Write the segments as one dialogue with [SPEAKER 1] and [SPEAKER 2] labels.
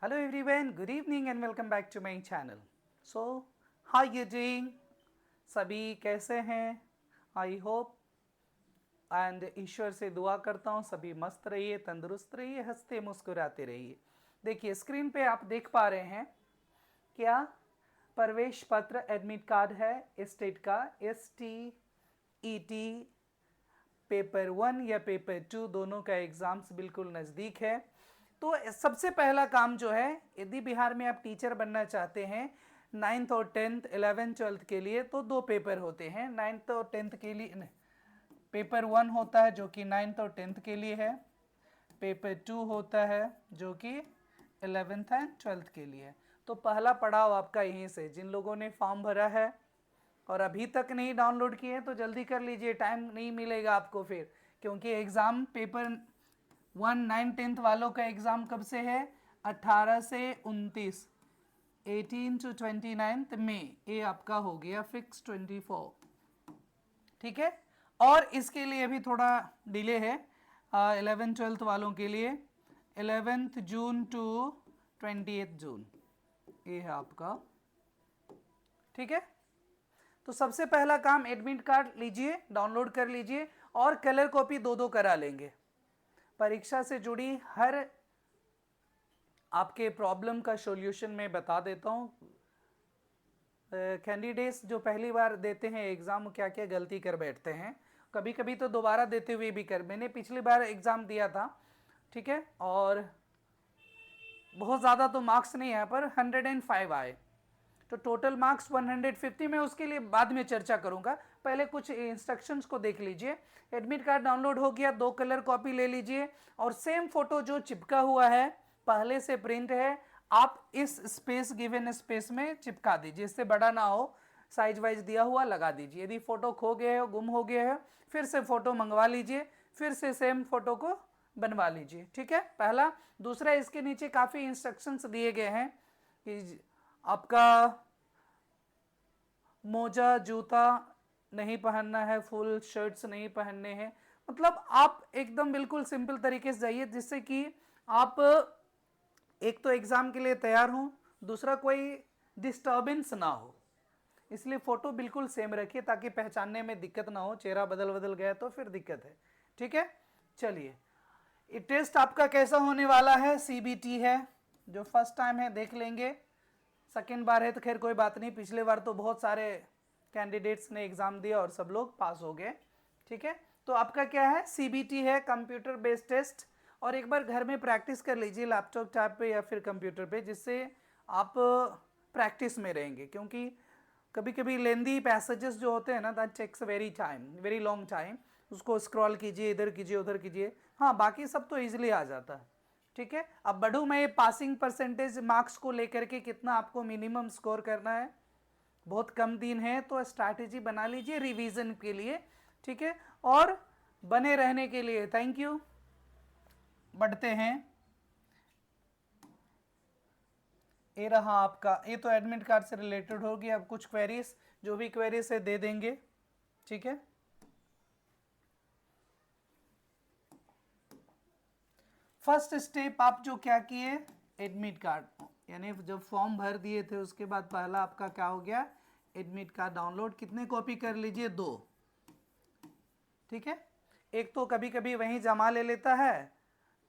[SPEAKER 1] Hello everyone, good evening and welcome back to my channel. So, how you doing? सभी कैसे हैं? I hope and ईश्वर से दुआ करता हूँ सभी मस्त रहिए, तंदुरुस्त रहिए, हंसते मुस्कुराते रहिए। देखिए स्क्रीन पे आप देख पा रहे हैं क्या? प्रवेश पत्र एडमिट कार्ड है स्टेट का, STET पेपर 1 या पेपर 2 दोनों का एग्ज़ाम्स बिल्कुल नज़दीक है। तो सबसे पहला काम जो है, यदि बिहार में आप टीचर बनना चाहते हैं 9th और 10th 11th 12th के लिए, तो दो पेपर होते हैं 9th और 10th के लिए। पेपर 1 होता है जो कि 9th और 10th के लिए है, पेपर 2 होता है जो कि 11th एंड 12th के लिए। तो पहला पड़ाव आपका यहीं से, जिन लोगों ने फॉर्म भरा है और अभी तक नहीं डाउनलोड किए तो जल्दी कर लीजिए, टाइम नहीं मिलेगा आपको फिर, क्योंकि एग्ज़ाम पेपर 1 9 10th वालों का एग्ज़ाम कब से है? 18 से 29, 18 to 29 मई, ये आपका हो गया फिक्स 24। ठीक है, और इसके लिए भी थोड़ा डिले है 11th 12th वालों के लिए, 11th जून टू 28th जून, ये है आपका। ठीक है, तो सबसे पहला काम एडमिट कार्ड लीजिए, डाउनलोड कर लीजिए और कलर कॉपी दो दो करा लेंगे। परीक्षा से जुड़ी हर आपके प्रॉब्लम का सॉल्यूशन मैं बता देता हूँ। कैंडिडेट्स जो पहली बार देते हैं एग्ज़ाम क्या क्या गलती कर बैठते हैं, कभी कभी तो दोबारा देते हुए भी मैंने पिछली बार एग्ज़ाम दिया था, ठीक है, और बहुत ज़्यादा तो मार्क्स नहीं आए पर 105 आए, तो टोटल मार्क्स 150 में, उसके लिए बाद में चर्चा करूंगा, पहले कुछ इंस्ट्रक्शंस को देख लीजिए। एडमिट कार्ड डाउनलोड हो गया, दो कलर कॉपी ले लीजिए और सेम फोटो जो चिपका हुआ है पहले से प्रिंट है, आप इस स्पेस गिवन स्पेस में चिपका दीजिए, इससे बड़ा ना हो, साइज वाइज दिया हुआ लगा दीजिए। यदि फोटो खो गए हो, गुम हो गए हो, फिर से फोटो मंगवा लीजिए, फिर से सेम फोटो को बनवा लीजिए। ठीक है, पहला। दूसरा, इसके नीचे काफ़ी इंस्ट्रक्शंस दिए गए हैं कि आपका मोजा जूता नहीं पहनना है, फुल शर्ट्स नहीं पहनने हैं, मतलब आप एकदम बिल्कुल सिंपल तरीके से जाइए, जिससे कि आप एक तो एग्ज़ाम के लिए तैयार हो, दूसरा कोई डिस्टर्बेंस ना हो, इसलिए फ़ोटो बिल्कुल सेम रखिए ताकि पहचानने में दिक्कत ना हो, चेहरा बदल बदल गया तो फिर दिक्कत है। ठीक है, चलिए, ये टेस्ट आपका कैसा होने वाला है? CBT है, जो फर्स्ट टाइम है देख लेंगे, सेकेंड बार है तो खैर कोई बात नहीं, पिछले बार तो बहुत सारे कैंडिडेट्स ने एग्ज़ाम दिया और सब लोग पास हो गए। ठीक है, तो आपका क्या है? CBT है, कंप्यूटर बेस्ड टेस्ट, और एक बार घर में प्रैक्टिस कर लीजिए लैपटॉप टैब पे या फिर कंप्यूटर पे, जिससे आप प्रैक्टिस में रहेंगे, क्योंकि कभी कभी लेंदी पैसेजेस जो होते हैं ना, that takes very long time, उसको स्क्रॉल कीजिए, इधर कीजिए उधर कीजिए, हाँ बाकी सब तो ईजिली आ जाता है। ठीक है, अब बढ़ूँ मैं पासिंग परसेंटेज मार्क्स को लेकर के, कितना आपको मिनिमम स्कोर करना है, बहुत कम दिन है तो स्ट्रैटेजी बना लीजिए रिवीजन के लिए। ठीक है, और बने रहने के लिए थैंक यू। बढ़ते हैं, ये रहा आपका, ये तो एडमिट कार्ड से रिलेटेड होगी। अब कुछ क्वेरीज, जो भी क्वेरीज है दे देंगे। ठीक है, फर्स्ट स्टेप आप जो क्या किए, एडमिट कार्ड यानी जब फॉर्म भर दिए थे उसके बाद पहला आपका क्या हो गया? Admit card download. कितने कॉपी कर लीजिए? 2। ठीक है, एक तो कभी कभी वहीं जमा ले लेता है,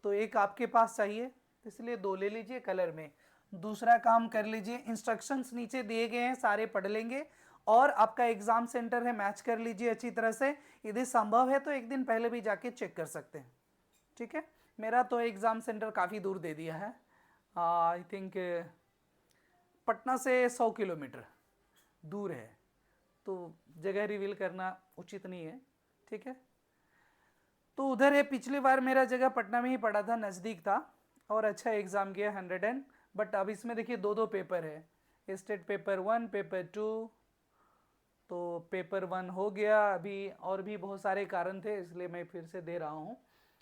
[SPEAKER 1] तो एक आपके पास चाहिए, इसलिए 2 ले लीजिए कलर में। दूसरा काम कर लीजिए, इंस्ट्रक्शंस नीचे दिए गए हैं, सारे पढ़ लेंगे, और आपका एग्जाम सेंटर है, मैच कर लीजिए अच्छी तरह से, यदि संभव है तो एक दिन पहले भी जाके चेक कर सकते हैं। ठीक है, मेरा तो एग्ज़ाम सेंटर काफ़ी दूर दे दिया है, आई थिंक पटना से 100 किलोमीटर दूर है, तो जगह रिवील करना उचित नहीं है। ठीक है, तो उधर है, पिछली बार मेरा जगह पटना में ही पड़ा था, नज़दीक था और अच्छा एग्ज़ाम किया 100 बट अब इसमें देखिए दो दो पेपर है, स्टेट पेपर 1 पेपर 2, तो पेपर 1 हो गया, अभी और भी बहुत सारे कारण थे इसलिए मैं फिर से दे रहा हूँ।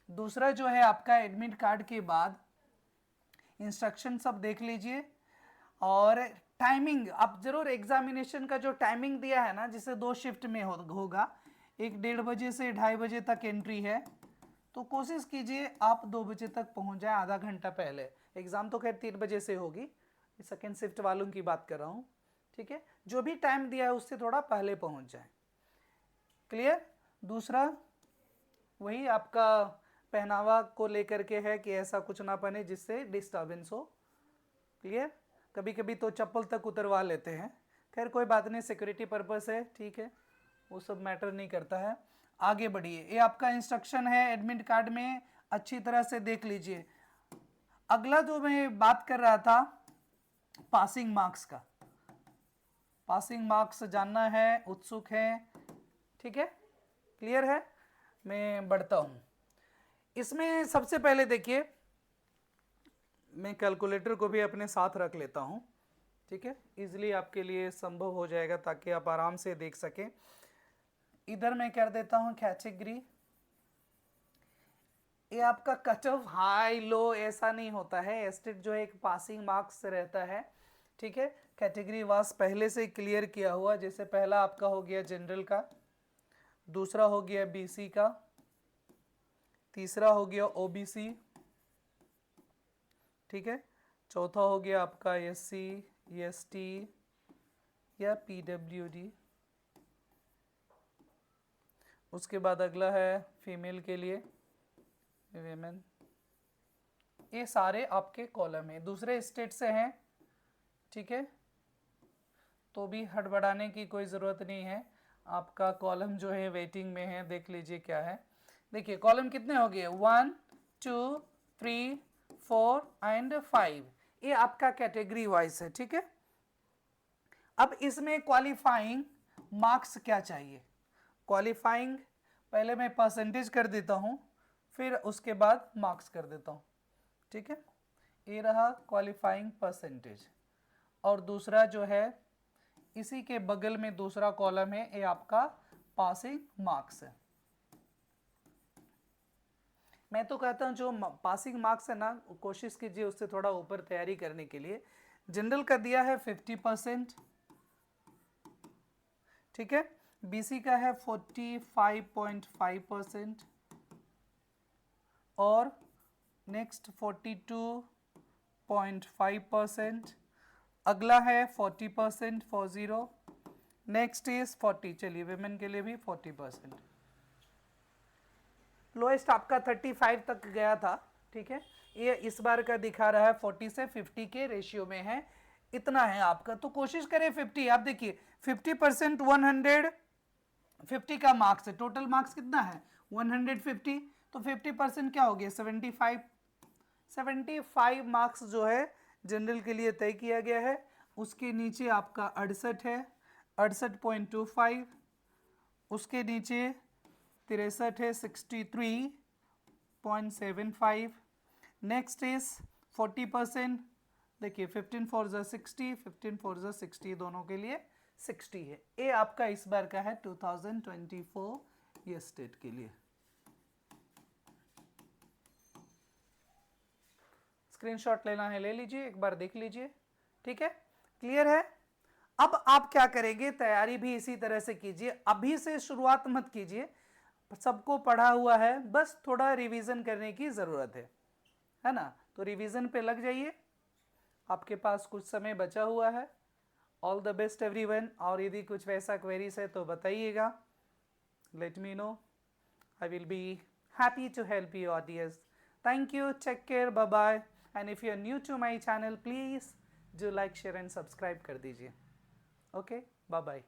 [SPEAKER 1] दूसरा जो है आपका, एडमिट कार्ड के बाद इंस्ट्रक्शन सब देख लीजिए, और टाइमिंग आप जरूर, एग्जामिनेशन का जो टाइमिंग दिया है ना, जिसे 2 शिफ्ट में होगा, एक 1:30 बजे से 2:30 बजे तक एंट्री है, तो कोशिश कीजिए आप 2 बजे तक पहुंच जाए, आधा घंटा पहले। एग्ज़ाम तो खैर 3 बजे से होगी, सेकेंड शिफ्ट वालों की बात कर रहा हूँ, ठीक है। जो भी टाइम दिया है उससे थोड़ा पहले पहुंच जाए। क्लियर। दूसरा वही आपका पहनावा को लेकर के है कि ऐसा कुछ ना पहने जिससे डिस्टर्बेंस हो। क्लियर। कभी कभी तो चप्पल तक उतरवा लेते हैं, खैर कोई बात नहीं, सिक्योरिटी पर्पस है, ठीक है, वो सब मैटर नहीं करता है। आगे बढ़िए, ये आपका इंस्ट्रक्शन है एडमिट कार्ड में, अच्छी तरह से देख लीजिए। अगला जो मैं बात कर रहा था पासिंग मार्क्स का, पासिंग मार्क्स जानना है, उत्सुक है, ठीक है, क्लियर है। मैं बढ़ता हूं। इसमें सबसे पहले देखिए, मैं कैलकुलेटर को भी अपने साथ रख लेता हूं, ठीक है, इजीली आपके लिए संभव हो जाएगा ताकि आप आराम से देख सकें। इधर मैं कर देता हूं कैटेगरी। ये आपका कट ऑफ हाई लो ऐसा नहीं होता है, एस्टेट जो है एक पासिंग मार्क्स रहता है, ठीक है। कैटेगरी वास पहले से क्लियर किया हुआ, जैसे पहला आपका हो गया जनरल का, दूसरा हो गया बीसी का, तीसरा हो गया ओबीसी, ठीक है, चौथा हो गया आपका एससी, एसटी या पीडब्ल्यूडी। उसके बाद अगला है फीमेल के लिए वीमेन। ये सारे आपके कॉलम हैं, दूसरे स्टेट से हैं, ठीक है, तो भी हड़बड़ाने की कोई ज़रूरत नहीं है। आपका कॉलम जो है वेटिंग में है, देख लीजिए क्या है। देखिए कॉलम कितने हो गए, 1 2 3 4 एंड 5, ये आपका कैटेगरी वाइज है, ठीक है। अब इसमें क्वालिफाइंग मार्क्स क्या चाहिए, क्वालिफाइंग पहले मैं परसेंटेज कर देता हूँ, फिर उसके बाद मार्क्स कर देता हूँ, ठीक है। ये रहा क्वालिफाइंग परसेंटेज, और दूसरा जो है इसी के बगल में दूसरा कॉलम है, ये आपका पासिंग मार्क्स है। मैं तो कहता हूँ जो पासिंग मार्क्स है ना, कोशिश कीजिए उससे थोड़ा ऊपर तैयारी करने के लिए। जनरल का दिया है 50%, ठीक है, बीसी का है 45.5% और नेक्स्ट 42.5%, अगला है 40% 40, नेक्स्ट इज 40, चलिए वेमेन के लिए भी 40%। लोएस्ट आपका 35 तक गया था, ठीक है, ये इस बार का दिखा रहा है 40 से 50 के रेशियो में है, इतना है आपका, तो कोशिश करें 50। आप देखिए 50% 150 का मार्क्स है, टोटल मार्क्स कितना है 150, तो 50% क्या हो गया 75 मार्क्स जो है जनरल के लिए तय किया गया है। उसके नीचे आपका 68 है, 68.25, उसके नीचे 63 है 63.75, नेक्स्ट इज 40%, देखिए 15 4 60, 15 4 60, दोनों के लिए 60 है। ये आपका इस बार का है 2024 ये स्टेट के लिए। स्क्रीनशॉट लेना है ले लीजिए, एक बार देख लीजिए, ठीक है, क्लियर है। अब आप क्या करेंगे, तैयारी भी इसी तरह से कीजिए, अभी से शुरुआत मत कीजिए, सबको पढ़ा हुआ है, बस थोड़ा रिवीजन करने की ज़रूरत है ना, तो रिवीजन पे लग जाइए, आपके पास कुछ समय बचा हुआ है। ऑल द बेस्ट एवरीवन, और यदि कुछ वैसा क्वेरीज है तो बताइएगा, let me know, I will be happy to help you audience. Thank you, take care, bye bye, and if you are new to my channel please do like share and subscribe कर दीजिए। Okay, bye bye.